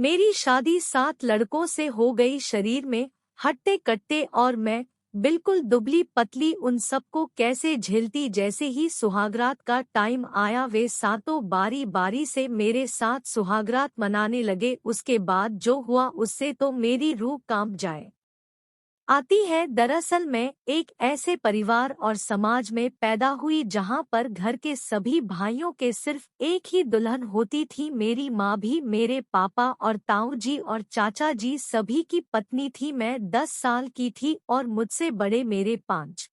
मेरी शादी 7 लड़कों से हो गई, शरीर में हट्टे कट्टे और मैं बिल्कुल दुबली पतली। उन सबको कैसे झेलती। जैसे ही सुहागरात का टाइम आया वे सातों बारी बारी से मेरे साथ सुहागरात मनाने लगे। उसके बाद जो हुआ उससे तो मेरी रूह कांप जाए आती है। दरअसल मैं एक ऐसे परिवार और समाज में पैदा हुई जहां पर घर के सभी भाइयों के सिर्फ एक ही दुल्हन होती थी। मेरी माँ भी, मेरे पापा और ताऊ जी और चाचा जी सभी की पत्नी थी। मैं 10 साल की थी और मुझसे बड़े मेरे 5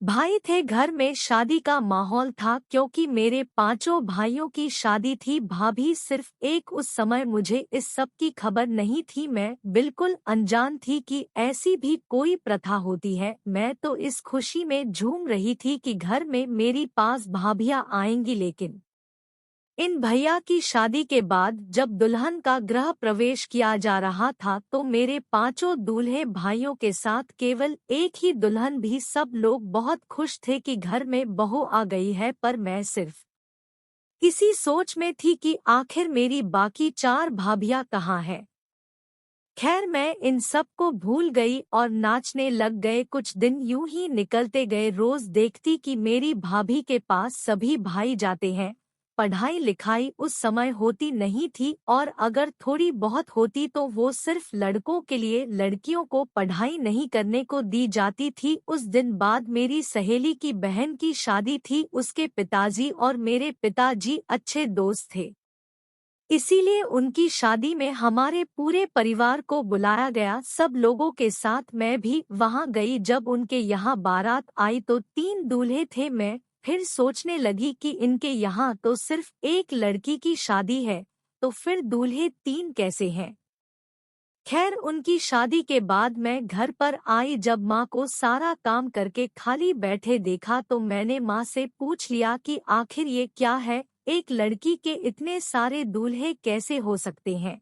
भाई थे। घर में शादी का माहौल था क्योंकि मेरे पांचों भाइयों की शादी थी। भाभी सिर्फ एक। उस समय मुझे इस सब की खबर नहीं थी। मैं बिल्कुल अनजान थी कि ऐसी भी कोई प्रथा होती है। मैं तो इस खुशी में झूम रही थी कि घर में मेरी पास भाभियां आएंगी। लेकिन इन भैया की शादी के बाद जब दुल्हन का गृह प्रवेश किया जा रहा था तो मेरे पांचों दूल्हे भाइयों के साथ केवल एक ही दुल्हन भी। सब लोग बहुत खुश थे कि घर में बहू आ गई है, पर मैं सिर्फ इसी सोच में थी कि आखिर मेरी बाकी 4 भाभियां कहाँ हैं। खैर मैं इन सब को भूल गई और नाचने लग गए। कुछ दिन यूं ही निकलते गए। रोज देखती कि मेरी भाभी के पास सभी भाई जाते हैं। पढ़ाई लिखाई उस समय होती नहीं थी और अगर थोड़ी बहुत होती तो वो सिर्फ लड़कों के लिए, लड़कियों को पढ़ाई नहीं करने को दी जाती थी। उस दिन बाद मेरी सहेली की बहन की शादी थी। उसके पिताजी और मेरे पिताजी अच्छे दोस्त थे, इसीलिए उनकी शादी में हमारे पूरे परिवार को बुलाया गया। सब लोगों के साथ मैं भी वहां गई। जब उनके यहाँ बारात आई तो 3 दूल्हे थे। मैं फिर सोचने लगी कि इनके यहाँ तो सिर्फ एक लड़की की शादी है, तो फिर दूल्हे 3 कैसे हैं। खैर उनकी शादी के बाद मैं घर पर आई। जब माँ को सारा काम करके खाली बैठे देखा तो मैंने माँ से पूछ लिया कि आखिर ये क्या है, एक लड़की के इतने सारे दूल्हे कैसे हो सकते हैं।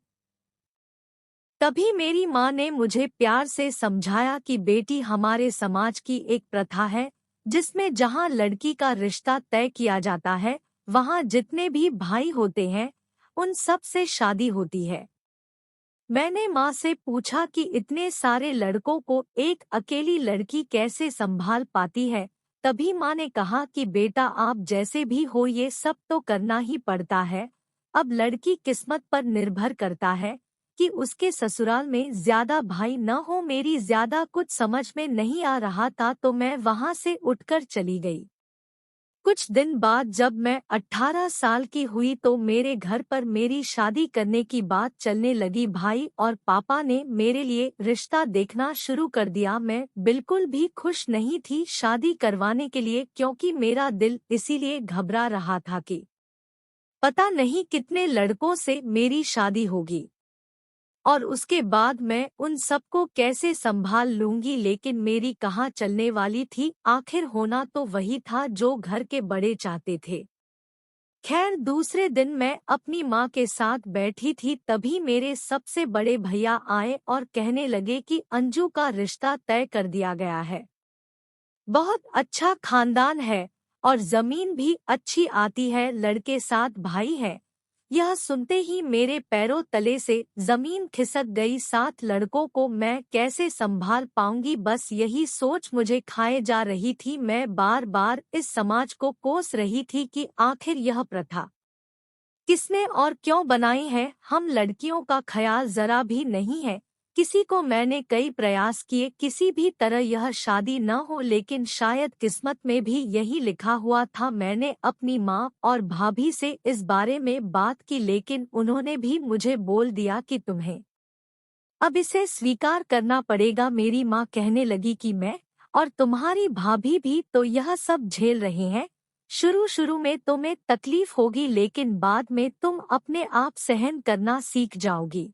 तभी मेरी माँ ने मुझे प्यार से समझाया कि बेटी, हमारे समाज की एक प्रथा है जिसमें जहाँ लड़की का रिश्ता तय किया जाता है वहाँ जितने भी भाई होते हैं उन सब से शादी होती है। मैंने माँ से पूछा कि इतने सारे लड़कों को एक अकेली लड़की कैसे संभाल पाती है। तभी माँ ने कहा कि बेटा, आप जैसे भी हो ये सब तो करना ही पड़ता है। अब लड़की किस्मत पर निर्भर करता है कि उसके ससुराल में ज्यादा भाई न हो। मेरी ज्यादा कुछ समझ में नहीं आ रहा था तो मैं वहाँ से उठकर चली गई। कुछ दिन बाद जब मैं 18 साल की हुई तो मेरे घर पर मेरी शादी करने की बात चलने लगी। भाई और पापा ने मेरे लिए रिश्ता देखना शुरू कर दिया। मैं बिल्कुल भी खुश नहीं थी शादी करवाने के लिए, क्योंकि मेरा दिल इसीलिए घबरा रहा था कि पता नहीं कितने लड़कों से मेरी शादी होगी और उसके बाद मैं उन सबको कैसे संभाल लूंगी। लेकिन मेरी कहाँ चलने वाली थी, आखिर होना तो वही था जो घर के बड़े चाहते थे। खैर दूसरे दिन मैं अपनी माँ के साथ बैठी थी, तभी मेरे सबसे बड़े भैया आए और कहने लगे कि अंजू का रिश्ता तय कर दिया गया है। बहुत अच्छा खानदान है और जमीन भी अच्छी आती है, लड़के 7 भाई हैं। यह सुनते ही मेरे पैरों तले से जमीन खिसक गई। 7 लड़कों को मैं कैसे संभाल पाऊंगी, बस यही सोच मुझे खाए जा रही थी। मैं बार बार इस समाज को कोस रही थी कि आखिर यह प्रथा किसने और क्यों बनाई है। हम लड़कियों का ख्याल जरा भी नहीं है किसी को। मैंने कई प्रयास किए किसी भी तरह यह शादी न हो, लेकिन शायद किस्मत में भी यही लिखा हुआ था। मैंने अपनी माँ और भाभी से इस बारे में बात की, लेकिन उन्होंने भी मुझे बोल दिया कि तुम्हें अब इसे स्वीकार करना पड़ेगा। मेरी माँ कहने लगी कि मैं और तुम्हारी भाभी भी तो यह सब झेल रहे हैं। शुरू शुरू में तुम्हें तकलीफ होगी, लेकिन बाद में तुम अपने आप सहन करना सीख जाओगी।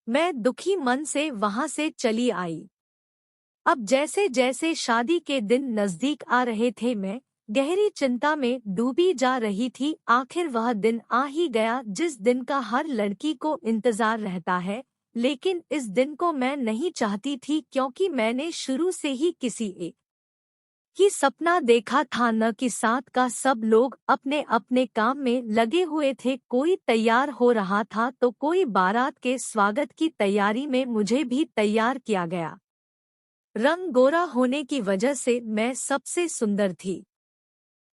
मैं दुखी मन से वहां से चली आई। अब जैसे जैसे शादी के दिन नजदीक आ रहे थे मैं गहरी चिंता में डूबी जा रही थी। आखिर वह दिन आ ही गया जिस दिन का हर लड़की को इंतजार रहता है, लेकिन इस दिन को मैं नहीं चाहती थी क्योंकि मैंने शुरू से ही किसी एक कि सपना देखा था, न कि साथ का। सब लोग अपने अपने काम में लगे हुए थे। कोई तैयार हो रहा था तो कोई बारात के स्वागत की तैयारी में। मुझे भी तैयार किया गया। रंग गोरा होने की वजह से मैं सबसे सुंदर थी।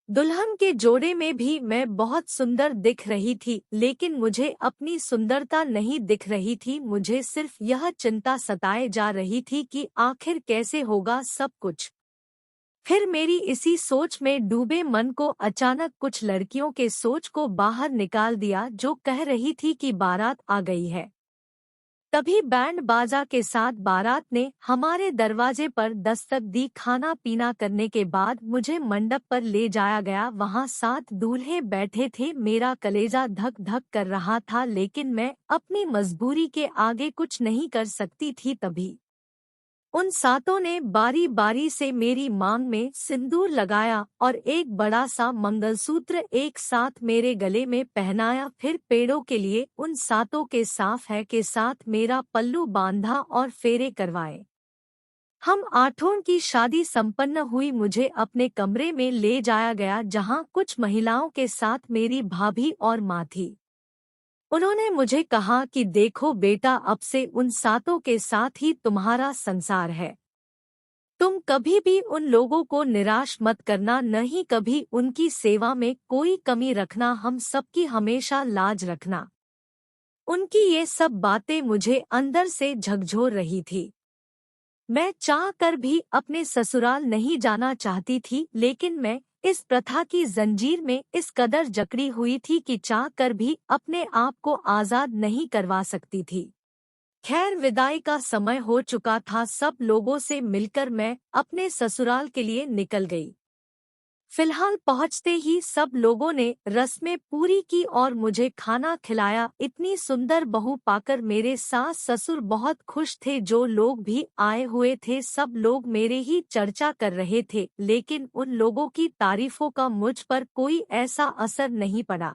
दुल्हन के जोड़े में भी मैं बहुत सुंदर दिख रही थी, लेकिन मुझे अपनी सुंदरता नहीं दिख रही थी। मुझे सिर्फ यह चिंता सताए जा रही थी कि आखिर कैसे होगा सब कुछ। फिर मेरी इसी सोच में डूबे मन को अचानक कुछ लड़कियों के सोच को बाहर निकाल दिया, जो कह रही थी कि बारात आ गई है। तभी बैंड बाजा के साथ बारात ने हमारे दरवाजे पर दस्तक दी। खाना पीना करने के बाद मुझे मंडप पर ले जाया गया। वहां 7 दूल्हे बैठे थे। मेरा कलेजा धक धक कर रहा था, लेकिन मैं अपनी मजबूरी के आगे कुछ नहीं कर सकती थी। तभी उन 7 ने बारी बारी से मेरी मांग में सिंदूर लगाया और एक बड़ा सा मंगलसूत्र एक साथ मेरे गले में पहनाया। फिर पेड़ों के लिए उन 7 के साफ है के साथ मेरा पल्लू बांधा और फेरे करवाए। हम 8 की शादी संपन्न हुई। मुझे अपने कमरे में ले जाया गया, जहां कुछ महिलाओं के साथ मेरी भाभी और माँ थी। उन्होंने मुझे कहा कि देखो बेटा, अब से उन 7 के साथ ही तुम्हारा संसार है। तुम कभी भी उन लोगों को निराश मत करना, न ही कभी उनकी सेवा में कोई कमी रखना। हम सबकी हमेशा लाज रखना। उनकी ये सब बातें मुझे अंदर से झकझोर रही थी। मैं चाह कर भी अपने ससुराल नहीं जाना चाहती थी, लेकिन मैं इस प्रथा की जंजीर में इस कदर जकड़ी हुई थी कि चाह कर भी अपने आप को आजाद नहीं करवा सकती थी। खैर, विदाई का समय हो चुका था। सब लोगों से मिलकर मैं अपने ससुराल के लिए निकल गई। फिलहाल पहुंचते ही सब लोगों ने रस्में पूरी की और मुझे खाना खिलाया। इतनी सुंदर बहू पाकर मेरे सास ससुर बहुत खुश थे। जो लोग भी आए हुए थे सब लोग मेरे ही चर्चा कर रहे थे, लेकिन उन लोगों की तारीफों का मुझ पर कोई ऐसा असर नहीं पड़ा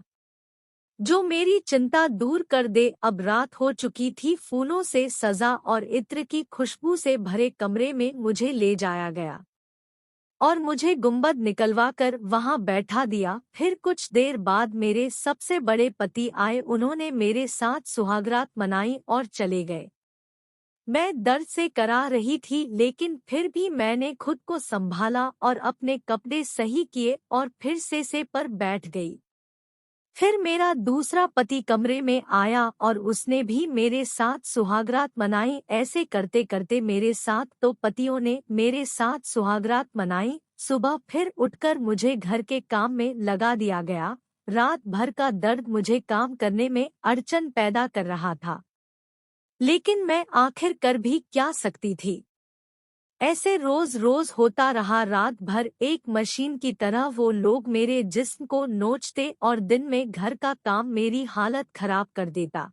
जो मेरी चिंता दूर कर दे। अब रात हो चुकी थी। फूलों से सजा और इत्र की खुशबू से भरे कमरे में मुझे ले जाया गया और मुझे गुंबद निकलवा कर वहां बैठा दिया। फिर कुछ देर बाद मेरे सबसे बड़े पति आए। उन्होंने मेरे साथ सुहागरात मनाई और चले गए। मैं दर्द से करा रही थी, लेकिन फिर भी मैंने खुद को संभाला और अपने कपड़े सही किए और फिर से पर बैठ गई। फिर मेरा दूसरा पति कमरे में आया और उसने भी मेरे साथ सुहागरात मनाई। ऐसे करते करते मेरे 7 तो पतियों ने मेरे साथ सुहागरात मनाई। सुबह फिर उठकर मुझे घर के काम में लगा दिया गया। रात भर का दर्द मुझे काम करने में अड़चन पैदा कर रहा था, लेकिन मैं आखिर कर भी क्या सकती थी। ऐसे रोज रोज होता रहा। रात भर एक मशीन की तरह वो लोग मेरे जिस्म को नोचते और दिन में घर का काम मेरी हालत खराब कर देता।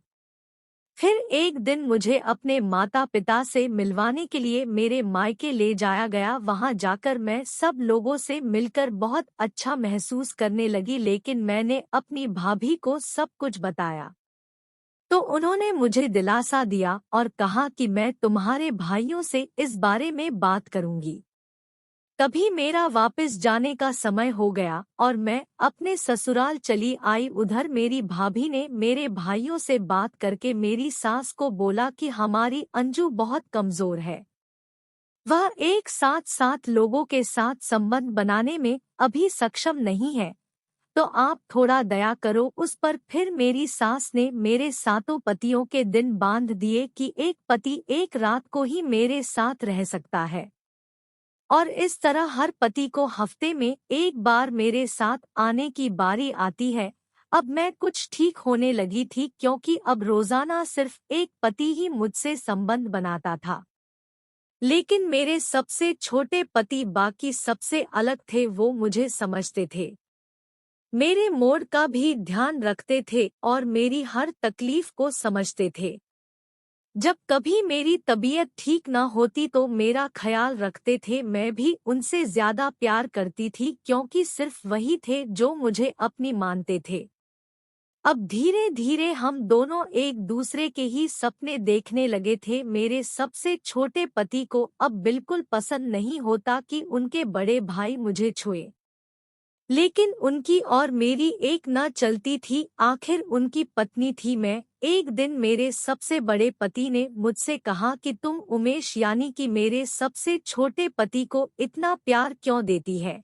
फिर एक दिन मुझे अपने माता पिता से मिलवाने के लिए मेरे मायके ले जाया गया। वहां जाकर मैं सब लोगों से मिलकर बहुत अच्छा महसूस करने लगी, लेकिन मैंने अपनी भाभी को सब कुछ बताया तो उन्होंने मुझे दिलासा दिया और कहा कि मैं तुम्हारे भाइयों से इस बारे में बात करूंगी। तभी मेरा वापस जाने का समय हो गया और मैं अपने ससुराल चली आई। उधर मेरी भाभी ने मेरे भाइयों से बात करके मेरी सास को बोला कि हमारी अंजू बहुत कमजोर है, वह एक साथ 7 लोगों के साथ संबंध बनाने में अभी सक्षम नहीं है, तो आप थोड़ा दया करो उस पर। फिर मेरी सास ने मेरे 7 पतियों के दिन बांध दिए कि एक पति एक रात को ही मेरे साथ रह सकता है, और इस तरह हर पति को हफ्ते में एक बार मेरे साथ आने की बारी आती है। अब मैं कुछ ठीक होने लगी थी, क्योंकि अब रोजाना सिर्फ एक पति ही मुझसे संबंध बनाता था। लेकिन मेरे सबसे छोटे पति बाकी सबसे अलग थे। वो मुझे समझते थे, मेरे मूड का भी ध्यान रखते थे और मेरी हर तकलीफ को समझते थे। जब कभी मेरी तबीयत ठीक न होती तो मेरा ख्याल रखते थे। मैं भी उनसे ज्यादा प्यार करती थी, क्योंकि सिर्फ वही थे जो मुझे अपनी मानते थे। अब धीरे धीरे हम दोनों एक दूसरे के ही सपने देखने लगे थे। मेरे सबसे छोटे पति को अब बिल्कुल पसंद नहीं होता कि उनके बड़े भाई मुझे छुए, लेकिन उनकी और मेरी एक न चलती थी। आखिर उनकी पत्नी थी मैं। एक दिन मेरे सबसे बड़े पति ने मुझसे कहा कि तुम उमेश यानी कि मेरे सबसे छोटे पति को इतना प्यार क्यों देती है?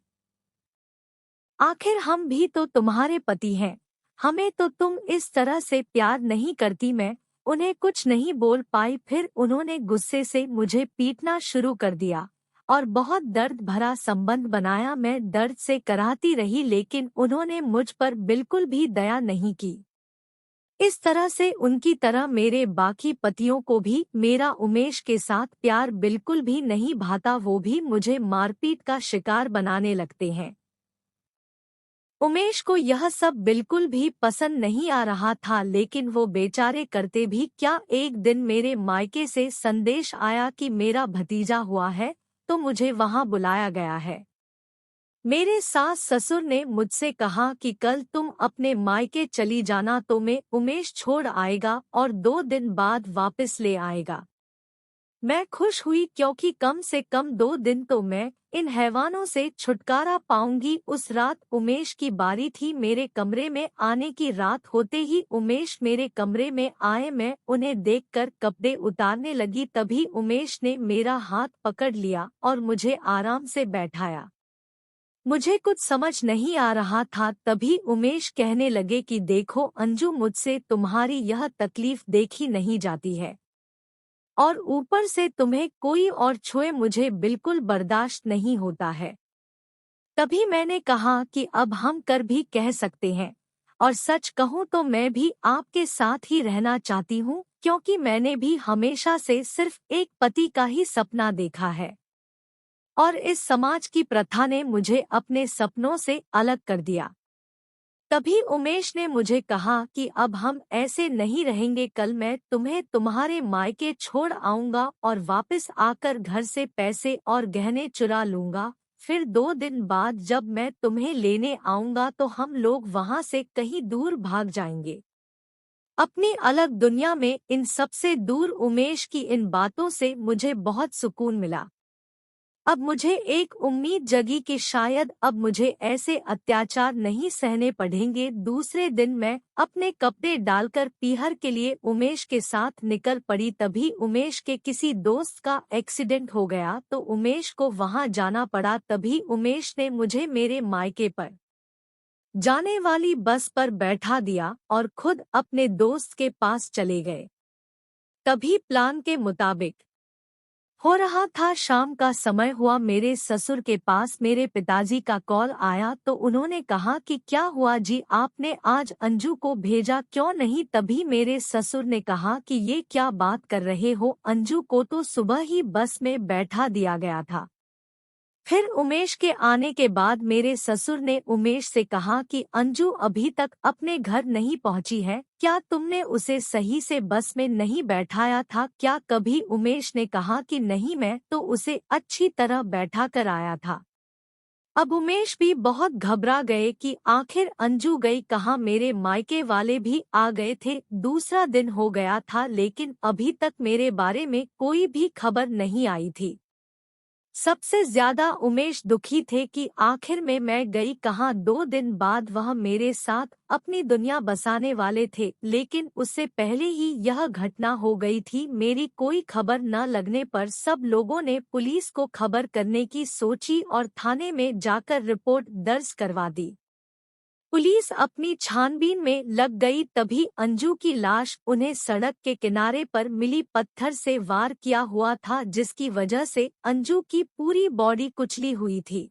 आखिर हम भी तो तुम्हारे पति हैं, हमें तो तुम इस तरह से प्यार नहीं करती। मैं उन्हें कुछ नहीं बोल पाई। फिर उन्होंने गुस्से से मुझे पीटना शुरू कर दिया और बहुत दर्द भरा संबंध बनाया। मैं दर्द से कराहती रही, लेकिन उन्होंने मुझ पर बिल्कुल भी दया नहीं की। इस तरह से उनकी तरह मेरे बाकी पतियों को भी मेरा उमेश के साथ प्यार बिल्कुल भी नहीं भाता। वो भी मुझे मारपीट का शिकार बनाने लगते हैं। उमेश को यह सब बिल्कुल भी पसंद नहीं आ रहा था, लेकिन वो बेचारे करते भी क्या। एक दिन मेरे मायके से संदेश आया कि मेरा भतीजा हुआ है, तो मुझे वहां बुलाया गया है। मेरे सास ससुर ने मुझसे कहा कि कल तुम अपने मायके चली जाना, तो मैं उमेश छोड़ आएगा और 2 दिन बाद वापस ले आएगा। मैं खुश हुई, क्योंकि कम से कम 2 दिन तो मैं इन हैवानों से छुटकारा पाऊंगी। उस रात उमेश की बारी थी मेरे कमरे में आने की। रात होते ही उमेश मेरे कमरे में आए। मैं उन्हें देखकर कपड़े उतारने लगी, तभी उमेश ने मेरा हाथ पकड़ लिया और मुझे आराम से बैठाया। मुझे कुछ समझ नहीं आ रहा था। तभी उमेश कहने लगे कि देखो अंजू, मुझसे तुम्हारी यह तकलीफ देखी नहीं जाती है, और ऊपर से तुम्हें कोई और छुए मुझे बिल्कुल बर्दाश्त नहीं होता है। तभी मैंने कहा कि अब हम कर भी कह सकते हैं, और सच कहूँ तो मैं भी आपके साथ ही रहना चाहती हूँ, क्योंकि मैंने भी हमेशा से सिर्फ एक पति का ही सपना देखा है, और इस समाज की प्रथा ने मुझे अपने सपनों से अलग कर दिया। तभी उमेश ने मुझे कहा कि अब हम ऐसे नहीं रहेंगे। कल मैं तुम्हें तुम्हारे मायके छोड़ आऊंगा और वापस आकर घर से पैसे और गहने चुरा लूंगा। फिर 2 दिन बाद जब मैं तुम्हें लेने आऊंगा तो हम लोग वहां से कहीं दूर भाग जाएंगे, अपनी अलग दुनिया में। इन सबसे दूर। उमेश की इन बातों से मुझे बहुत सुकून मिला। अब मुझे एक उम्मीद जगी कि शायद अब मुझे ऐसे अत्याचार नहीं सहने पड़ेंगे। दूसरे दिन मैं अपने कपड़े डालकर पीहर के लिए उमेश के साथ निकल पड़ी। तभी उमेश के किसी दोस्त का एक्सीडेंट हो गया, तो उमेश को वहां जाना पड़ा। तभी उमेश ने मुझे मेरे मायके पर जाने वाली बस पर बैठा दिया और खुद अपने दोस्त के पास चले गए। तभी प्लान के मुताबिक हो रहा था। शाम का समय हुआ। मेरे ससुर के पास मेरे पिताजी का कॉल आया, तो उन्होंने कहा कि क्या हुआ जी, आपने आज अंजू को भेजा क्यों नहीं? तभी मेरे ससुर ने कहा कि ये क्या बात कर रहे हो, अंजू को तो सुबह ही बस में बैठा दिया गया था। फिर उमेश के आने के बाद मेरे ससुर ने उमेश से कहा कि अंजू अभी तक अपने घर नहीं पहुंची है, क्या तुमने उसे सही से बस में नहीं बैठाया था क्या कभी? उमेश ने कहा कि नहीं, मैं तो उसे अच्छी तरह बैठा कर आया था। अब उमेश भी बहुत घबरा गए कि आखिर अंजू गई कहाँ। मेरे मायके वाले भी आ गए थे। दूसरा दिन हो गया था, लेकिन अभी तक मेरे बारे में कोई भी खबर नहीं आई थी। सबसे ज्यादा उमेश दुखी थे कि आखिर में मैं गई कहाँ। 2 दिन बाद वह मेरे साथ अपनी दुनिया बसाने वाले थे, लेकिन उससे पहले ही यह घटना हो गई थी। मेरी कोई खबर न लगने पर सब लोगों ने पुलिस को खबर करने की सोची और थाने में जाकर रिपोर्ट दर्ज करवा दी। पुलिस अपनी छानबीन में लग गई। तभी अंजू की लाश उन्हें सड़क के किनारे पर मिली। पत्थर से वार किया हुआ था, जिसकी वजह से अंजू की पूरी बॉडी कुचली हुई थी।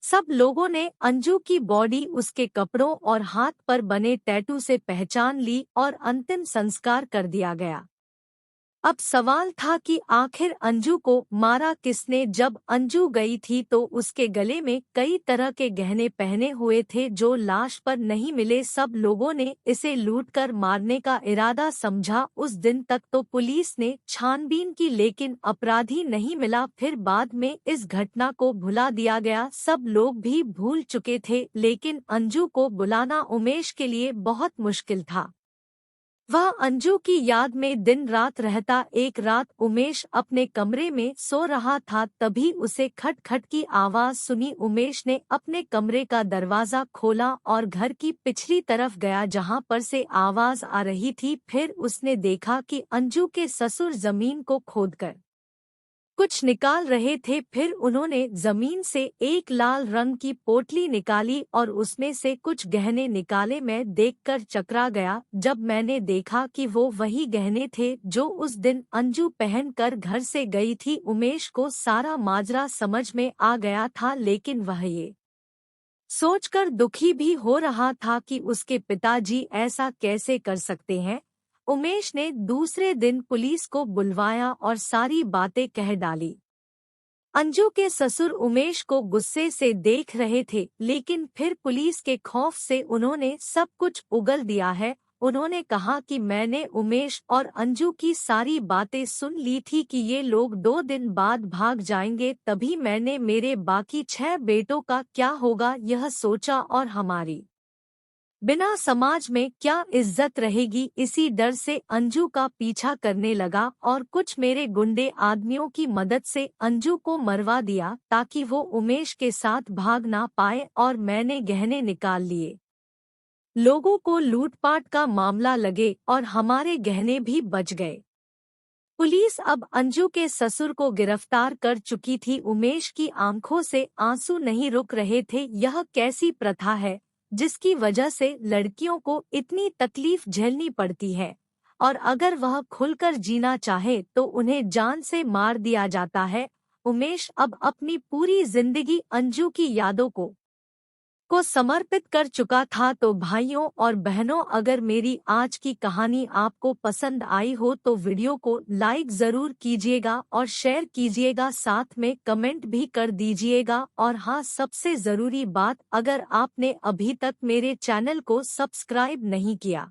सब लोगों ने अंजू की बॉडी उसके कपड़ों और हाथ पर बने टैटू से पहचान ली और अंतिम संस्कार कर दिया गया। अब सवाल था कि आखिर अंजू को मारा किसने। जब अंजू गई थी तो उसके गले में कई तरह के गहने पहने हुए थे जो लाश पर नहीं मिले। सब लोगों ने इसे लूटकर मारने का इरादा समझा। उस दिन तक तो पुलिस ने छानबीन की लेकिन अपराधी नहीं मिला। फिर बाद में इस घटना को भुला दिया गया। सब लोग भी भूल चुके थे लेकिन अंजू को बुलाना उमेश के लिए बहुत मुश्किल था। वह अंजू की याद में दिन रात रहता। एक रात उमेश अपने कमरे में सो रहा था, तभी उसे खट खट की आवाज सुनी। उमेश ने अपने कमरे का दरवाजा खोला और घर की पिछली तरफ गया जहां पर से आवाज आ रही थी। फिर उसने देखा कि अंजू के ससुर जमीन को खोदकर कुछ निकाल रहे थे। फिर उन्होंने जमीन से एक लाल रंग की पोटली निकाली और उसमें से कुछ गहने निकाले। मैं देखकर चकरा गया जब मैंने देखा कि वो वही गहने थे जो उस दिन अंजू पहनकर घर से गई थी। उमेश को सारा माजरा समझ में आ गया था लेकिन वह ये सोचकर दुखी भी हो रहा था कि उसके पिताजी ऐसा कैसे कर सकते हैं। उमेश ने दूसरे दिन पुलिस को बुलवाया और सारी बातें कह डाली। अंजू के ससुर उमेश को गुस्से से देख रहे थे लेकिन फिर पुलिस के खौफ से उन्होंने सब कुछ उगल दिया है। उन्होंने कहा कि मैंने उमेश और अंजू की सारी बातें सुन ली थी कि ये लोग 2 दिन बाद भाग जाएंगे। तभी मैंने मेरे बाकी 6 बेटों का क्या होगा यह सोचा और हमारी बिना समाज में क्या इज्जत रहेगी। इसी डर से अंजू का पीछा करने लगा और कुछ मेरे गुंडे आदमियों की मदद से अंजू को मरवा दिया ताकि वो उमेश के साथ भाग ना पाए। और मैंने गहने निकाल लिए। लोगों को लूटपाट का मामला लगे और हमारे गहने भी बच गए। पुलिस अब अंजू के ससुर को गिरफ्तार कर चुकी थी। उमेश की आंखों से आंसू नहीं रुक रहे थे। यह कैसी प्रथा है जिसकी वजह से लड़कियों को इतनी तकलीफ झेलनी पड़ती है, और अगर वह खुलकर जीना चाहे तो उन्हें जान से मार दिया जाता है। उमेश अब अपनी पूरी जिंदगी अंजू की यादों को समर्पित कर चुका था। तो भाइयों और बहनों, अगर मेरी आज की कहानी आपको पसंद आई हो तो वीडियो को लाइक जरूर कीजिएगा और शेयर कीजिएगा, साथ में कमेंट भी कर दीजिएगा। और हाँ, सबसे जरूरी बात, अगर आपने अभी तक मेरे चैनल को सब्सक्राइब नहीं किया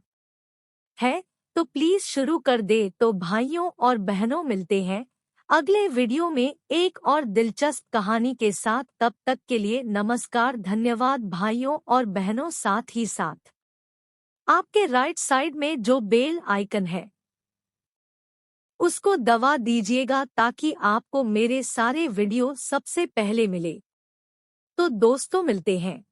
है तो प्लीज शुरू कर दे। तो भाइयों और बहनों, मिलते हैं अगले वीडियो में एक और दिलचस्प कहानी के साथ। तब तक के लिए नमस्कार, धन्यवाद भाइयों और बहनों। साथ ही साथ आपके राइट साइड में जो बेल आइकन है उसको दबा दीजिएगा ताकि आपको मेरे सारे वीडियो सबसे पहले मिले। तो दोस्तों, मिलते हैं।